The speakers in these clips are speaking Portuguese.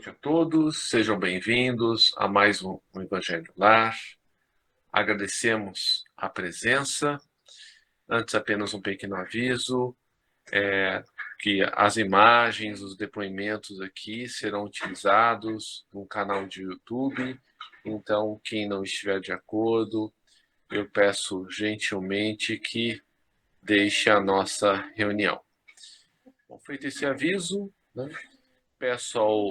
noite a todos, sejam bem-vindos a mais um Evangelho Lar. Agradecemos a presença. Antes, apenas um pequeno aviso, que as imagens, os depoimentos aqui serão utilizados no canal de YouTube. Então, quem não estiver de acordo, eu peço gentilmente que deixe a nossa reunião. Bom, feito esse aviso, né? Peço ao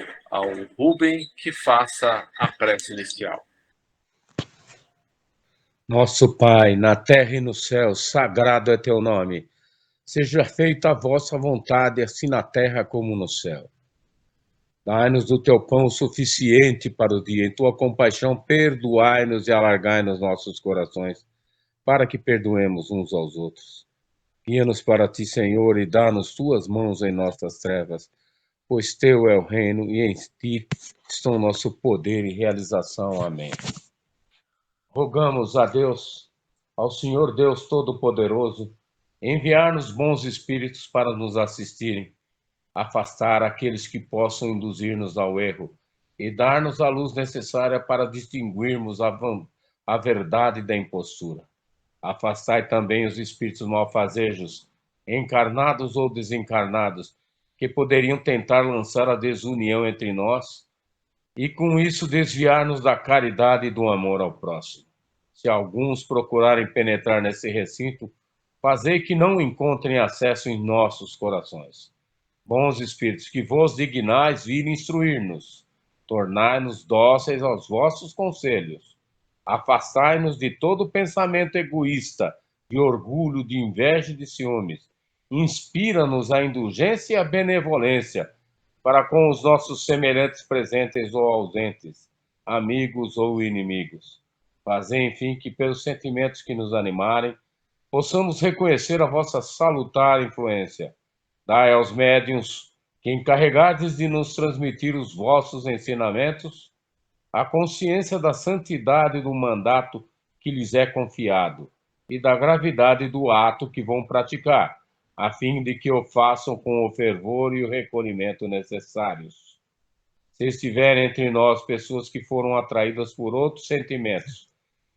Rubem que faça a prece inicial. Nosso Pai, na terra e no céu, sagrado é teu nome. Seja feita a vossa vontade, assim na terra como no céu. Dai-nos do teu pão o suficiente para o dia. Em tua compaixão, perdoai-nos e alargai-nos nossos corações, para que perdoemos uns aos outros. Guia-nos para ti, Senhor, e dá-nos tuas mãos em nossas trevas, pois teu é o reino e em ti estão o nosso poder e realização. Amém. Rogamos a Deus, ao Senhor Deus Todo-Poderoso, enviar-nos bons espíritos para nos assistirem, afastar aqueles que possam induzir-nos ao erro e dar-nos a luz necessária para distinguirmos a verdade da impostura. Afastai também os espíritos malfazejos, encarnados ou desencarnados, que poderiam tentar lançar a desunião entre nós e com isso desviar-nos da caridade e do amor ao próximo. Se alguns procurarem penetrar nesse recinto, fazei que não encontrem acesso em nossos corações. Bons espíritos, que vos dignais vir instruir-nos, tornai-nos dóceis aos vossos conselhos, afastai-nos de todo pensamento egoísta, de orgulho, de inveja e de ciúmes, inspira-nos a indulgência e a benevolência, para com os nossos semelhantes presentes ou ausentes, amigos ou inimigos. Fazei, enfim, que pelos sentimentos que nos animarem, possamos reconhecer a vossa salutar influência. Dai aos médiuns que encarregardes de nos transmitir os vossos ensinamentos, a consciência da santidade do mandato que lhes é confiado e da gravidade do ato que vão praticar, a fim de que o façam com o fervor e o recolhimento necessários. Se estiverem entre nós pessoas que foram atraídas por outros sentimentos,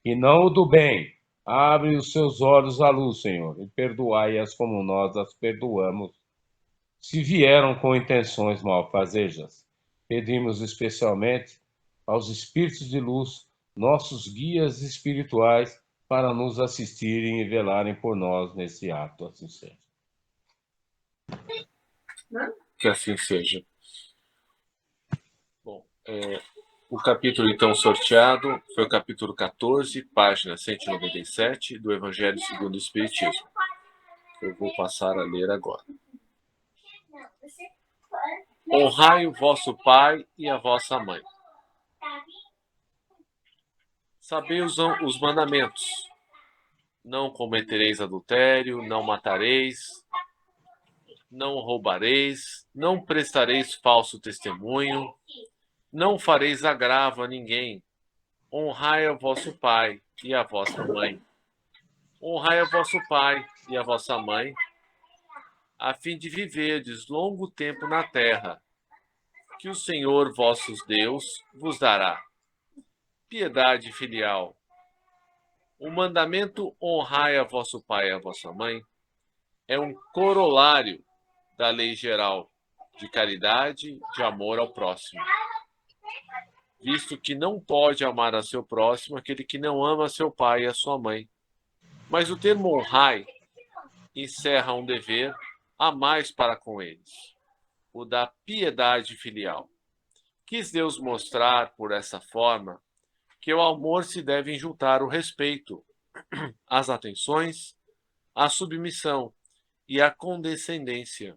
e não o do bem, abre os seus olhos à luz, Senhor, e perdoai-as como nós as perdoamos. Se vieram com intenções malfazejas, pedimos especialmente aos espíritos de luz, nossos guias espirituais, para nos assistirem e velarem por nós nesse ato. Assim seja. Que assim seja. Bom, o capítulo então sorteado foi o capítulo 14, página 197 do Evangelho segundo o Espiritismo. Eu vou passar a ler agora. Honrai o vosso pai e a vossa mãe. Sabei os mandamentos. Não cometereis adultério, não matareis, não roubareis, não prestareis falso testemunho, não fareis agravo a ninguém. Honrai a vosso pai e a vossa mãe. Honrai a vosso pai e a vossa mãe, a fim de viverdes longo tempo na terra, que o Senhor vosso Deus vos dará. Piedade filial. O mandamento honrai a vosso pai e a vossa mãe é um corolário da lei geral de caridade, de amor ao próximo, visto que não pode amar a seu próximo aquele que não ama seu pai e a sua mãe. Mas o termo honrai encerra um dever a mais para com eles, o da piedade filial. Quis Deus mostrar, por essa forma, que ao amor se deve juntar o respeito, as atenções, a submissão e a condescendência,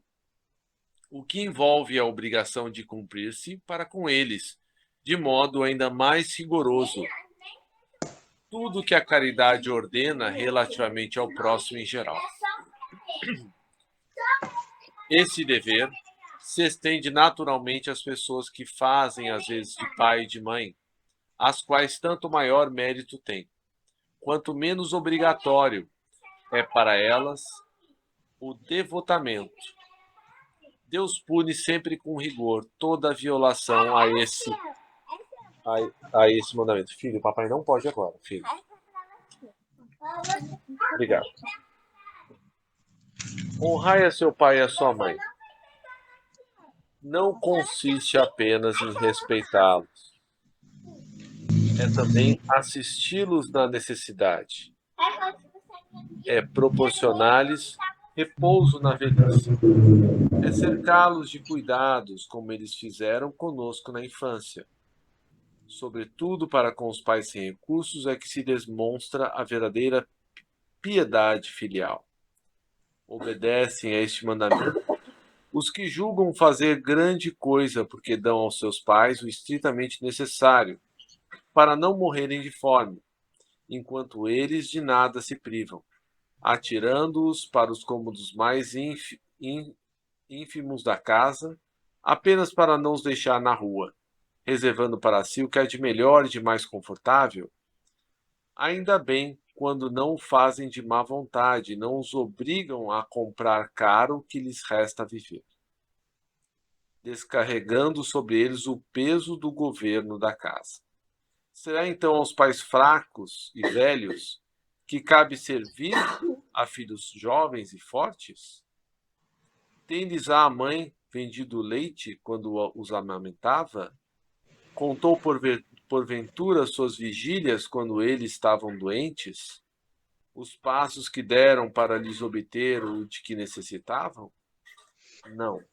o que envolve a obrigação de cumprir-se para com eles, de modo ainda mais rigoroso, tudo que a caridade ordena relativamente ao próximo em geral. Esse dever se estende naturalmente às pessoas que fazem às vezes de pai e de mãe, as quais tanto maior mérito têm, quanto menos obrigatório é para elas o devotamento. Deus pune sempre com rigor toda violação a esse mandamento. Filho, papai não pode agora, filho. Obrigado. Honrai a seu pai e a sua mãe. Não consiste apenas em respeitá-los. É também assisti-los na necessidade. É proporcionar-lhes repouso na velhice. É cercá-los de cuidados, como eles fizeram conosco na infância. Sobretudo para com os pais sem recursos é que se demonstra a verdadeira piedade filial. Obedecem a este mandamento os que julgam fazer grande coisa porque dão aos seus pais o estritamente necessário para não morrerem de fome, enquanto eles de nada se privam, atirando-os para os cômodos mais ínfimos da casa, apenas para não os deixar na rua, reservando para si o que é de melhor e de mais confortável. Ainda bem quando não o fazem de má vontade, não os obrigam a comprar caro o que lhes resta viver, descarregando sobre eles o peso do governo da casa. Será então aos pais fracos e velhos que cabe servir a filhos jovens e fortes? Tem-lhes a mãe vendido leite quando os amamentava? Contou porventura suas vigílias quando eles estavam doentes? Os passos que deram para lhes obter o de que necessitavam? Não.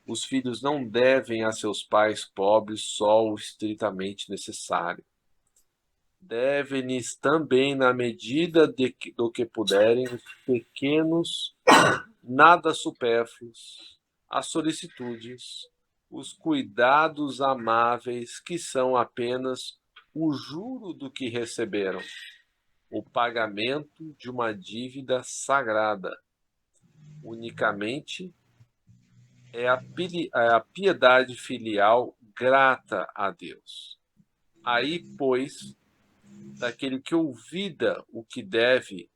Os filhos não devem a seus pais pobres só o estritamente necessário. Devem-lhes também, na medida do que puderem, os pequenos, nada supérfluos, as solicitudes, os cuidados amáveis, que são apenas o juro do que receberam, o pagamento de uma dívida sagrada. Unicamente é a piedade filial grata a Deus. Aí, pois, daquele que ouvida o que deve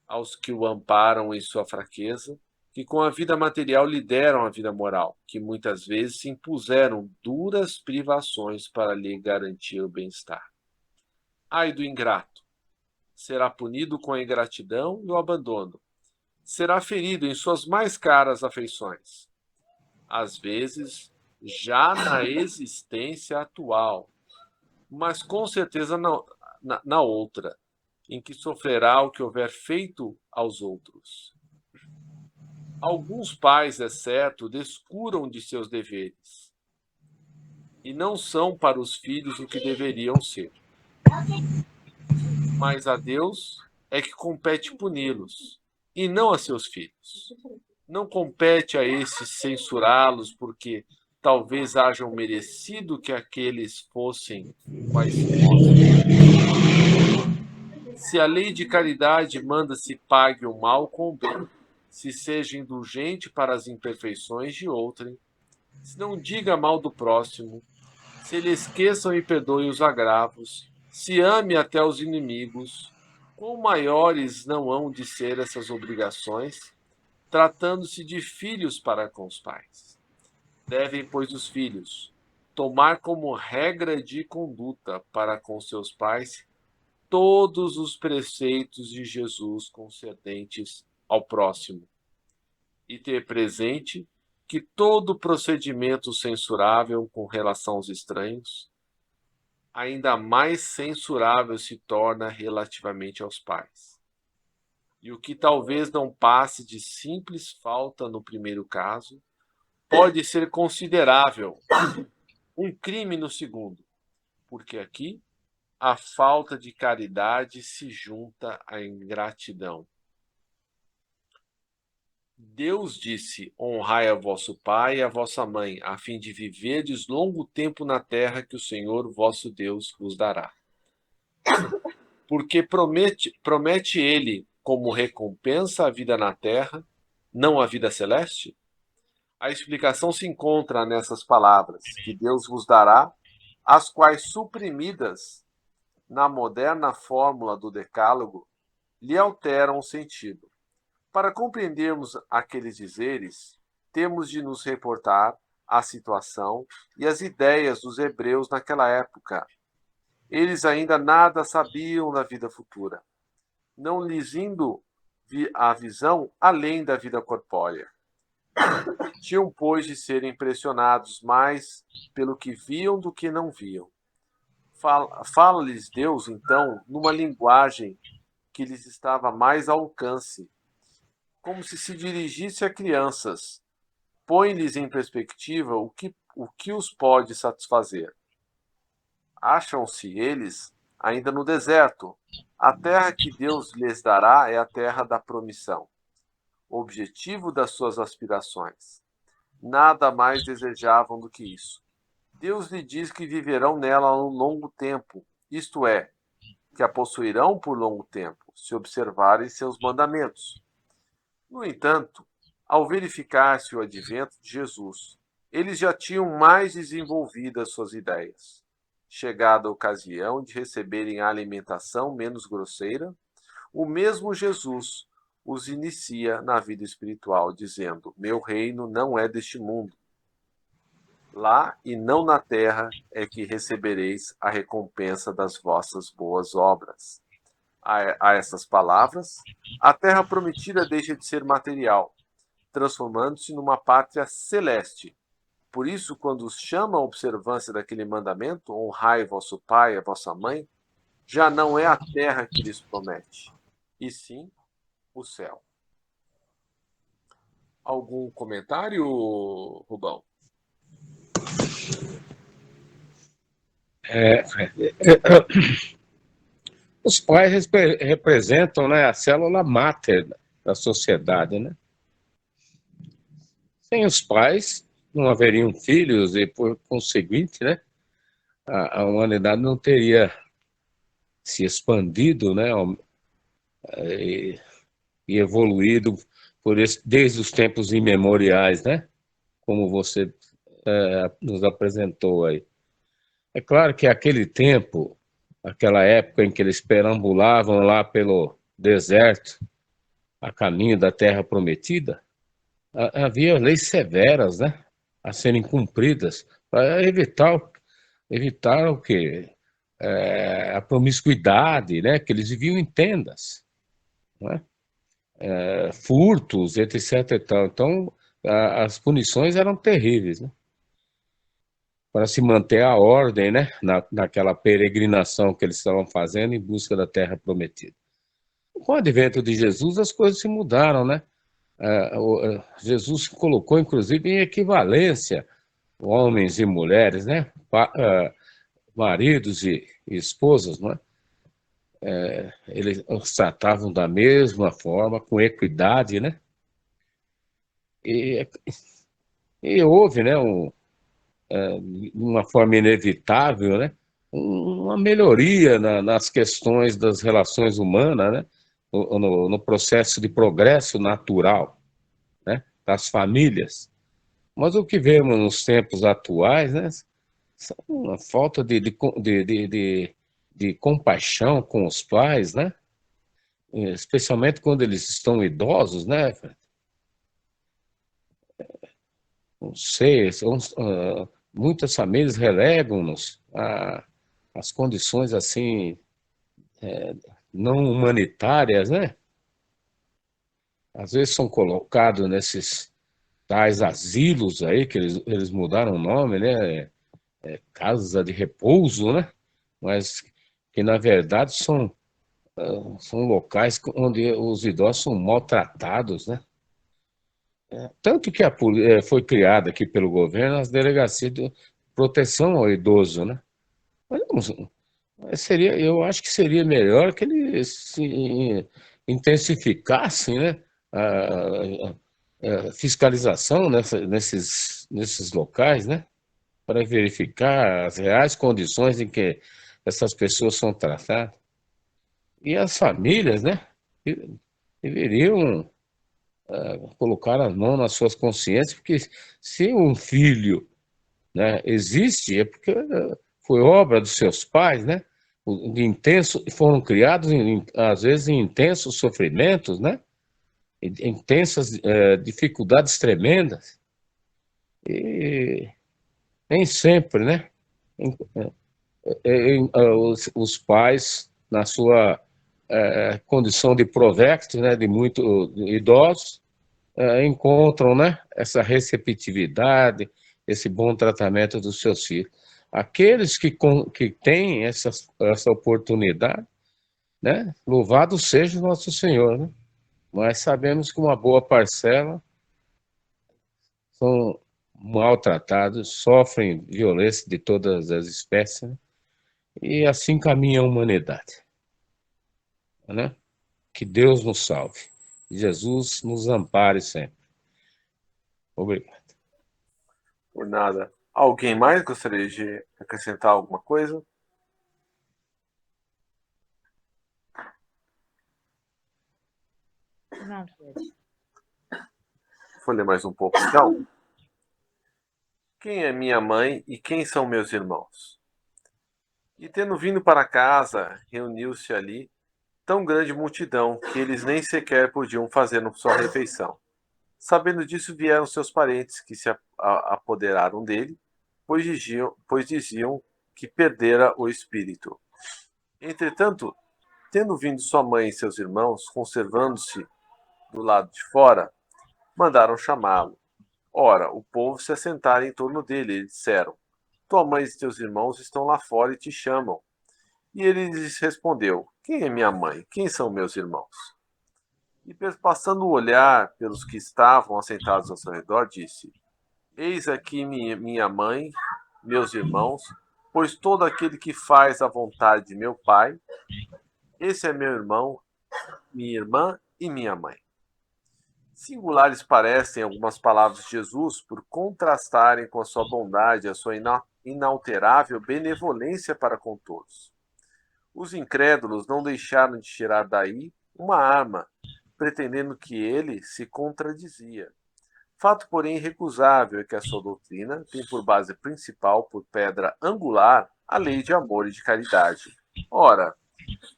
aos que o amparam em sua fraqueza, que com a vida material lhe deram a vida moral, que muitas vezes se impuseram duras privações para lhe garantir o bem-estar. Ai do ingrato! Será punido com a ingratidão e o abandono. Será ferido em suas mais caras afeições. Às vezes, já na existência atual, mas com certeza na outra, em que sofrerá o que houver feito aos outros. Alguns pais, é certo, descuram de seus deveres e não são para os filhos o que deveriam ser. Mas a Deus é que compete puni-los, e não a seus filhos. Não compete a esses censurá-los porque talvez hajam merecido que aqueles fossem quais fossem. Se a lei de caridade manda se pague o mal com o bem, se seja indulgente para as imperfeições de outrem, se não diga mal do próximo, se lhe esqueçam e perdoem os agravos, se ame até os inimigos, quão maiores não hão de ser essas obrigações, tratando-se de filhos para com os pais. Devem, pois, os filhos tomar como regra de conduta para com seus pais todos os preceitos de Jesus concernentes ao próximo, e ter presente que todo procedimento censurável com relação aos estranhos, ainda mais censurável se torna relativamente aos pais. E o que talvez não passe de simples falta no primeiro caso, pode ser considerável um crime no segundo, porque aqui a falta de caridade se junta à ingratidão. Deus disse: honrai a vosso pai e a vossa mãe, a fim de viverdes longo tempo na terra que o Senhor vosso Deus vos dará. Porque promete ele como recompensa a vida na terra, não a vida celeste? A explicação se encontra nessas palavras, que Deus vos dará, as quais, suprimidas na moderna fórmula do Decálogo, lhe alteram o sentido. Para compreendermos aqueles dizeres, temos de nos reportar à situação e às ideias dos hebreus naquela época. Eles ainda nada sabiam da vida futura, não lhes indo a visão além da vida corpórea. Tinham, pois, de ser impressionados mais pelo que viam do que não viam. Fala-lhes Deus, então, numa linguagem que lhes estava mais ao alcance, como se dirigisse a crianças. Põe-lhes em perspectiva o que os pode satisfazer. Acham-se eles ainda no deserto. A terra que Deus lhes dará é a terra da promissão, o objetivo das suas aspirações. Nada mais desejavam do que isso. Deus lhe diz que viverão nela um longo tempo, isto é, que a possuirão por longo tempo, se observarem seus mandamentos. No entanto, ao verificar-se o advento de Jesus, eles já tinham mais desenvolvidas suas ideias. Chegada a ocasião de receberem a alimentação menos grosseira, o mesmo Jesus os inicia na vida espiritual, dizendo: meu reino não é deste mundo. Lá e não na terra é que recebereis a recompensa das vossas boas obras. A essas palavras, a terra prometida deixa de ser material, transformando-se numa pátria celeste. Por isso, quando os chama a observância daquele mandamento, honrai vosso pai e a vossa mãe, já não é a terra que lhes promete, e sim o céu. Algum comentário, Rubão? Os pais representam, né, a célula máter da sociedade, né? Sem os pais, não haveriam filhos e, por conseguinte, né, a humanidade não teria se expandido, né, e evoluído desde os tempos imemoriais, né, como você nos apresentou aí. É claro que aquele tempo, aquela época em que eles perambulavam lá pelo deserto, a caminho da terra prometida, havia leis severas, né, a serem cumpridas para evitar o quê? A promiscuidade, né, que eles viviam em tendas, né? Furtos, etc. E tal. Então, as punições eram terríveis, né? Para se manter a ordem, né, naquela peregrinação que eles estavam fazendo em busca da terra prometida. Com o advento de Jesus, as coisas se mudaram, né? Jesus colocou, inclusive, em equivalência homens e mulheres, né? Maridos e esposas, né? Eles os tratavam da mesma forma, com equidade, né? E, e houve, né, uma forma inevitável, né, uma melhoria nas questões das relações humanas, né, no processo de progresso natural, né, das famílias. Mas o que vemos nos tempos atuais, né, são uma falta de compaixão com os pais, né, especialmente quando eles estão idosos, né. Não sei, muitas famílias relegam-nos às condições assim não humanitárias, né? Às vezes são colocados nesses tais asilos aí, que eles mudaram o nome, né? Casa de repouso, né? Mas que na verdade são locais onde os idosos são maltratados, né? Tanto que foi criada aqui pelo governo as delegacias de proteção ao idoso, né? Eu acho que seria melhor que eles se intensificassem, né, a fiscalização nesses locais, né, para verificar as reais condições em que essas pessoas são tratadas. E as famílias, né, deveriam colocar as mãos nas suas consciências, porque se um filho, né, existe, é porque foi obra dos seus pais, né? Foram criados, às vezes, em intensos sofrimentos, né? Intensas dificuldades tremendas. E nem sempre, né? Os pais, na sua condição de provectos, né, de muito idosos, encontram, né, essa receptividade, esse bom tratamento dos seus filhos. Aqueles que têm essa oportunidade, né, louvado seja o nosso Senhor, né? Mas sabemos que uma boa parcela são maltratados, sofrem violência de todas as espécies, né? E assim caminha a humanidade, né? Que Deus nos salve. Jesus nos ampare sempre. Obrigado. Por nada. Alguém mais gostaria de acrescentar alguma coisa? Não, Fred. Vou ler mais um pouco, então. Quem é minha mãe e quem são meus irmãos? E tendo vindo para casa, reuniu-se ali tão grande multidão que eles nem sequer podiam fazer uma só refeição. Sabendo disso, vieram seus parentes que se apoderaram dele, pois diziam que perdera o espírito. Entretanto, tendo vindo sua mãe e seus irmãos, conservando-se do lado de fora, mandaram chamá-lo. Ora, o povo se assentara em torno dele e disseram: Tua mãe e teus irmãos estão lá fora e te chamam. E ele lhes respondeu: Quem é minha mãe? Quem são meus irmãos? E passando o olhar pelos que estavam assentados ao seu redor, disse: Eis aqui minha mãe, meus irmãos, pois todo aquele que faz a vontade de meu Pai, esse é meu irmão, minha irmã e minha mãe. Singulares parecem algumas palavras de Jesus por contrastarem com a sua bondade e a sua inalterável benevolência para com todos. Os incrédulos não deixaram de tirar daí uma arma, pretendendo que ele se contradizia. Fato, porém, irrecusável é que a sua doutrina tem por base principal, por pedra angular, a lei de amor e de caridade. Ora,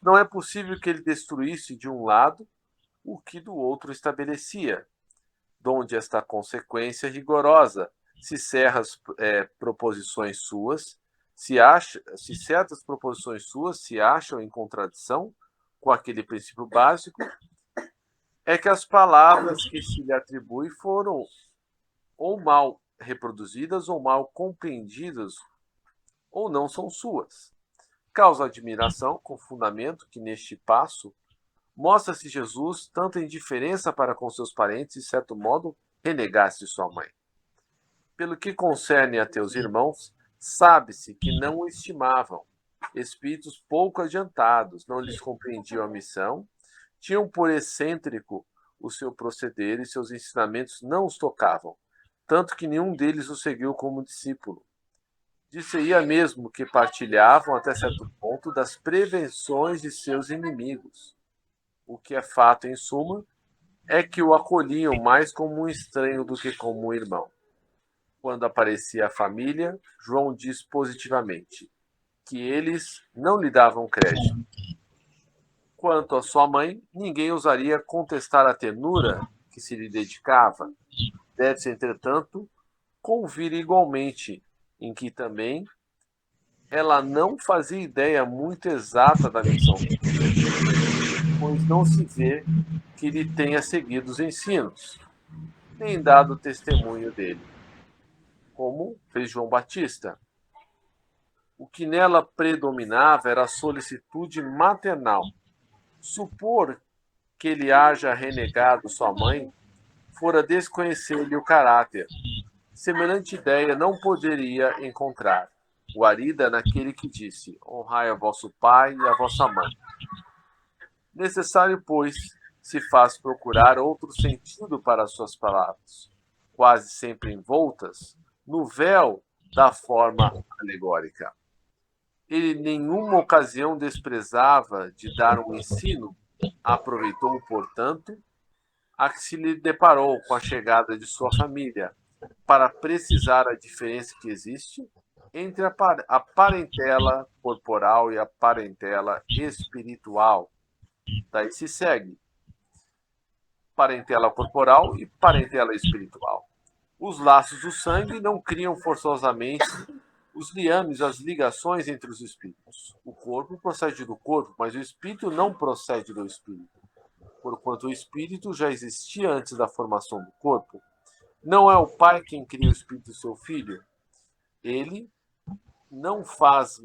não é possível que ele destruísse de um lado o que do outro estabelecia, donde esta consequência rigorosa, se proposições suas, se certas proposições suas se acham em contradição com aquele princípio básico, é que as palavras que se lhe atribui foram ou mal reproduzidas ou mal compreendidas ou não são suas. Causa admiração, com fundamento, que neste passo mostra-se Jesus tanta indiferença para com seus parentes e, de certo modo, renegasse sua mãe. Pelo que concerne a teus irmãos, sabe-se que não o estimavam. Espíritos pouco adiantados, não lhes compreendiam a missão, tinham por excêntrico o seu proceder e seus ensinamentos não os tocavam, tanto que nenhum deles o seguiu como discípulo. Disse-ia mesmo que partilhavam, até certo ponto, das prevenções de seus inimigos. O que é fato, em suma, é que o acolhiam mais como um estranho do que como um irmão. Quando aparecia a família, João diz positivamente que eles não lhe davam crédito. Quanto à sua mãe, ninguém ousaria contestar a ternura que se lhe dedicava. Deve-se, entretanto, convir igualmente em que também ela não fazia ideia muito exata da missão, pois não se vê que lhe tenha seguido os ensinos, nem dado testemunho dele, como fez João Batista. O que nela predominava era a solicitude maternal. Supor que ele haja renegado sua mãe fora desconhecer-lhe o caráter. Semelhante ideia não poderia encontrar guarida naquele que disse: honrai a vosso pai e a vossa mãe. Necessário, pois, se faz procurar outro sentido para suas palavras, quase sempre envoltas no véu da forma alegórica. Ele em nenhuma ocasião desprezava de dar um ensino, aproveitou, portanto, a que se lhe deparou com a chegada de sua família, para precisar a diferença que existe entre a parentela corporal e a parentela espiritual. Daí se segue parentela corporal e parentela espiritual. Os laços do sangue não criam forçosamente os liames, as ligações entre os espíritos. O corpo procede do corpo, mas o espírito não procede do espírito, porquanto o espírito já existia antes da formação do corpo. Não é o pai quem cria o espírito do seu filho? Ele não faz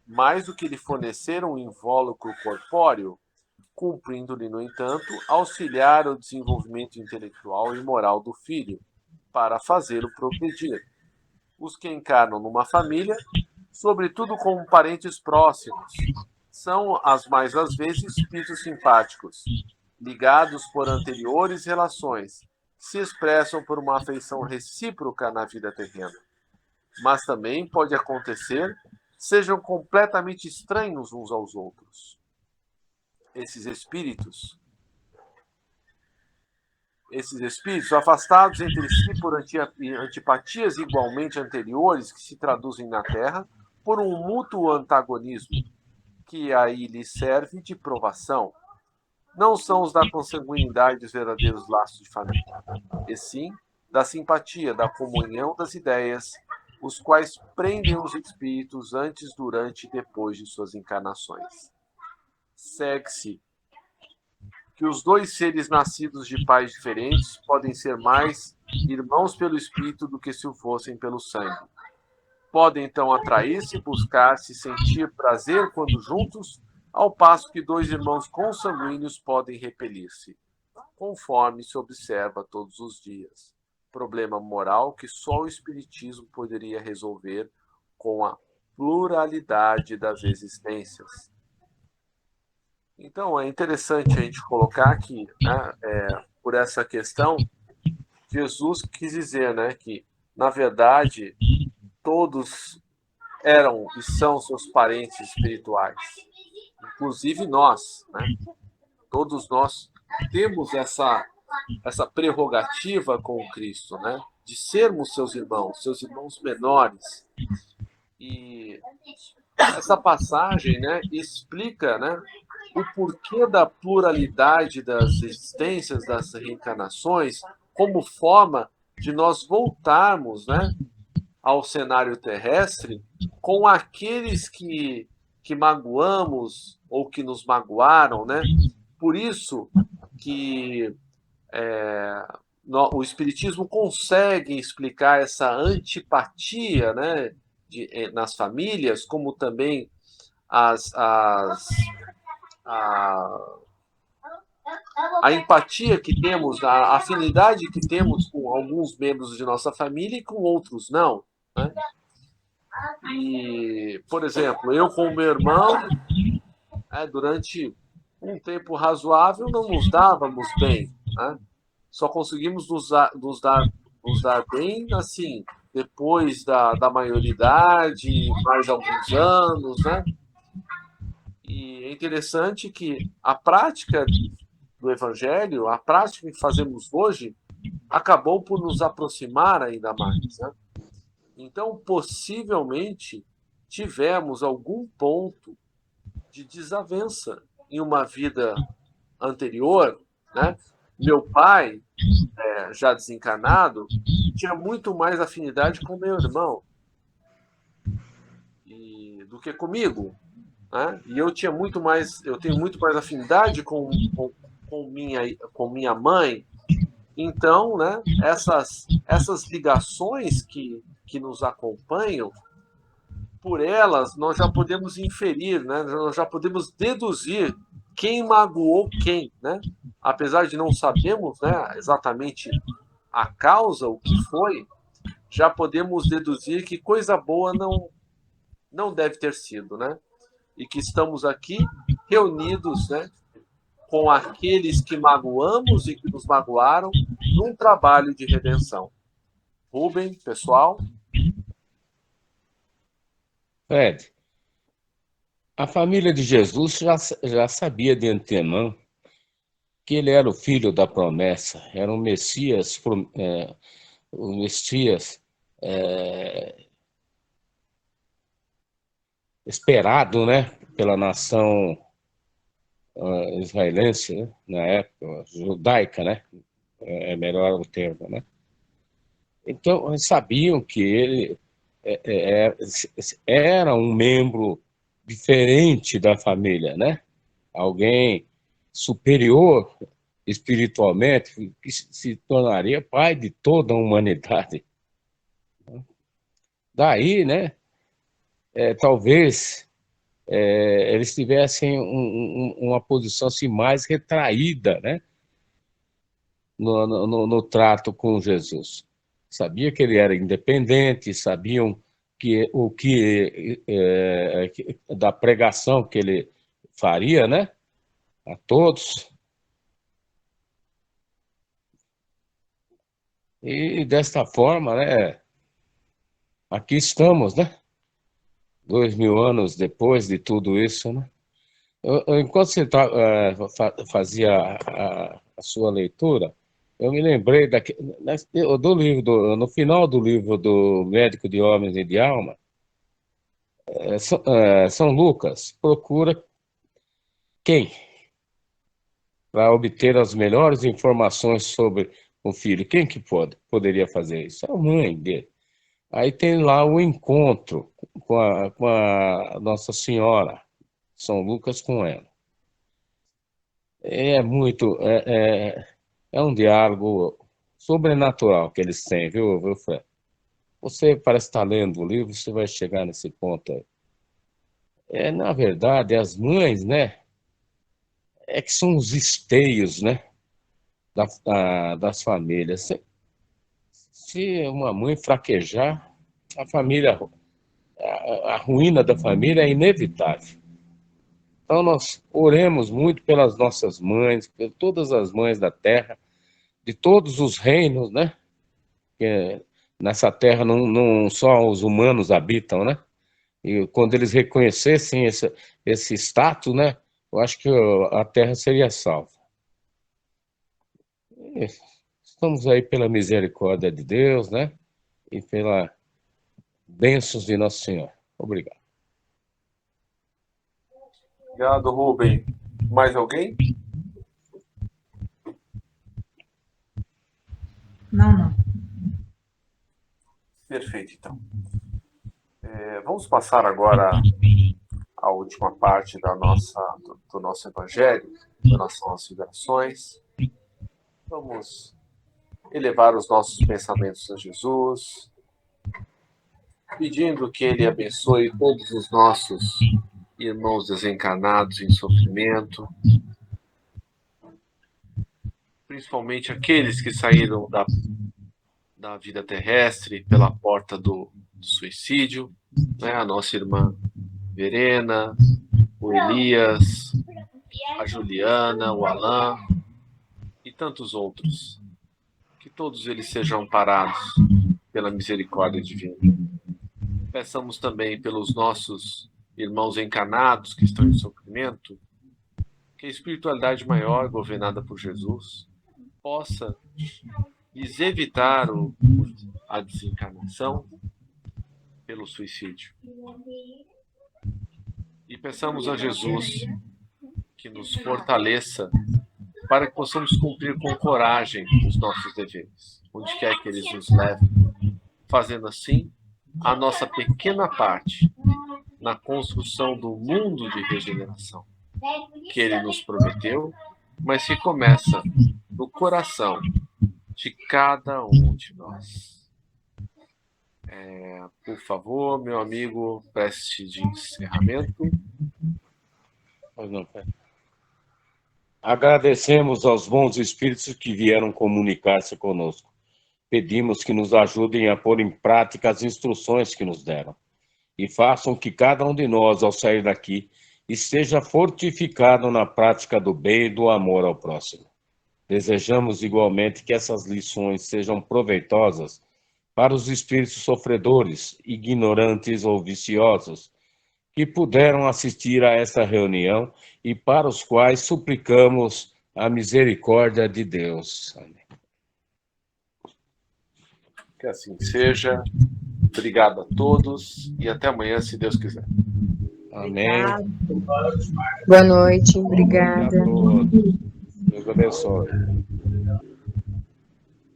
mais do que lhe fornecer um invólucro corpóreo, cumprindo-lhe, no entanto, auxiliar o desenvolvimento intelectual e moral do filho, para fazê-lo progredir. Os que encarnam numa família, sobretudo como parentes próximos, são, as mais às vezes, espíritos simpáticos, ligados por anteriores relações, que se expressam por uma afeição recíproca na vida terrena. Mas também pode acontecer sejam completamente estranhos uns aos outros. Esses espíritos, afastados entre si por antipatias igualmente anteriores que se traduzem na Terra por um mútuo antagonismo, que aí lhes serve de provação, não são os da consanguinidade os verdadeiros laços de família, e sim da simpatia, da comunhão das ideias, os quais prendem os espíritos antes, durante e depois de suas encarnações. Segue-se que os dois seres nascidos de pais diferentes podem ser mais irmãos pelo espírito do que se o fossem pelo sangue. Podem então atrair-se, buscar-se, sentir prazer quando juntos, ao passo que dois irmãos consanguíneos podem repelir-se, conforme se observa todos os dias. Problema moral que só o Espiritismo poderia resolver com a pluralidade das existências. Então, é interessante a gente colocar que, por essa questão, Jesus quis dizer, que, na verdade, todos eram e são seus parentes espirituais, inclusive nós. Todos nós temos essa prerrogativa com Cristo, de sermos seus irmãos menores. E essa passagem explica o porquê da pluralidade das existências, das reencarnações, como forma de nós voltarmos ao cenário terrestre com aqueles que magoamos ou que nos magoaram. Por isso que o Espiritismo consegue explicar essa antipatia nas famílias, como também a empatia que temos, a afinidade que temos com alguns membros de nossa família e com outros não. E, por exemplo, eu com o meu irmão, durante um tempo razoável, não nos dávamos bem. Só conseguimos nos dar bem assim, depois da maioridade, mais alguns anos. E é interessante que a prática do Evangelho, a prática que fazemos hoje, acabou por nos aproximar ainda mais. Então, possivelmente, tivemos algum ponto de desavença em uma vida anterior. Meu pai, já desencarnado, tinha muito mais afinidade com meu irmão do que comigo. E eu tenho muito mais afinidade com minha mãe. Então, essas ligações que nos acompanham, por elas nós já podemos inferir, nós já podemos deduzir quem magoou quem, apesar de não sabermos exatamente a causa, o que foi, já podemos deduzir que coisa boa não deve ter sido, e que estamos aqui reunidos, com aqueles que magoamos e que nos magoaram, num trabalho de redenção. Rubem, pessoal? Fred, a família de Jesus já sabia de antemão que ele era o filho da promessa, era um Messias, esperado, pela nação israelense, na época, judaica, é melhor o termo, Então, eles sabiam que ele era um membro diferente da família, né? Alguém superior espiritualmente, que se tornaria pai de toda a humanidade. Daí, né, talvez eles tivessem uma posição assim, mais retraída, né, no trato com Jesus. Sabia que ele era independente, sabiam que o que da pregação que ele faria, né, a todos. E desta forma, né, aqui estamos, né, 2000 anos depois de tudo isso, né. Enquanto você fazia a sua leitura, eu me lembrei do livro, no final do livro do Médico de Homens e de Alma, São Lucas procura quem? Para obter as melhores informações sobre o filho. Quem que poderia fazer isso? A mãe dele. Aí tem lá o encontro com a Nossa Senhora, São Lucas com ela. É um diálogo sobrenatural que eles têm, viu, Fred? Você parece estar lendo o livro, você vai chegar nesse ponto aí. Na verdade, as mães, né, que são os esteios, né, das famílias. Se uma mãe fraquejar, a família, a ruína da família é inevitável. Então, nós oremos muito pelas nossas mães, por todas as mães da terra, de todos os reinos, né? Que nessa terra não só os humanos habitam, né? E quando eles reconhecessem esse status, né? Eu acho que a terra seria salva. E estamos aí pela misericórdia de Deus, né? E pela bênçãos de Nosso Senhor. Obrigado. Obrigado, Rubem. Mais alguém? Não. Perfeito, então. Vamos passar agora à última parte do nosso evangelho, em relação às vibrações. Vamos elevar os nossos pensamentos a Jesus, pedindo que Ele abençoe todos os nossos irmãos desencarnados em sofrimento, principalmente aqueles que saíram da vida terrestre pela porta do suicídio, né? A nossa irmã Verena, o Elias, a Juliana, o Alain e tantos outros. Que todos eles sejam amparados pela misericórdia divina. Peçamos também pelos nossos irmãos encarnados que estão em sofrimento, que a espiritualidade maior, governada por Jesus, possa lhes evitar a desencarnação pelo suicídio. E peçamos a Jesus que nos fortaleça para que possamos cumprir com coragem os nossos deveres, onde quer que eles nos levem, fazendo assim a nossa pequena parte na construção do mundo de regeneração que Ele nos prometeu, mas que começa no coração de cada um de nós. Por favor, meu amigo, prece de encerramento. Agradecemos aos bons espíritos que vieram comunicar-se conosco. Pedimos que nos ajudem a pôr em prática as instruções que nos deram e façam que cada um de nós, ao sair daqui, esteja fortificado na prática do bem e do amor ao próximo. Desejamos igualmente que essas lições sejam proveitosas para os espíritos sofredores, ignorantes ou viciosos, que puderam assistir a esta reunião e para os quais suplicamos a misericórdia de Deus. Amém. Que assim seja. Obrigado a todos e até amanhã, se Deus quiser. Amém. Boa noite, obrigada. Obrigado a todos. Deus abençoe.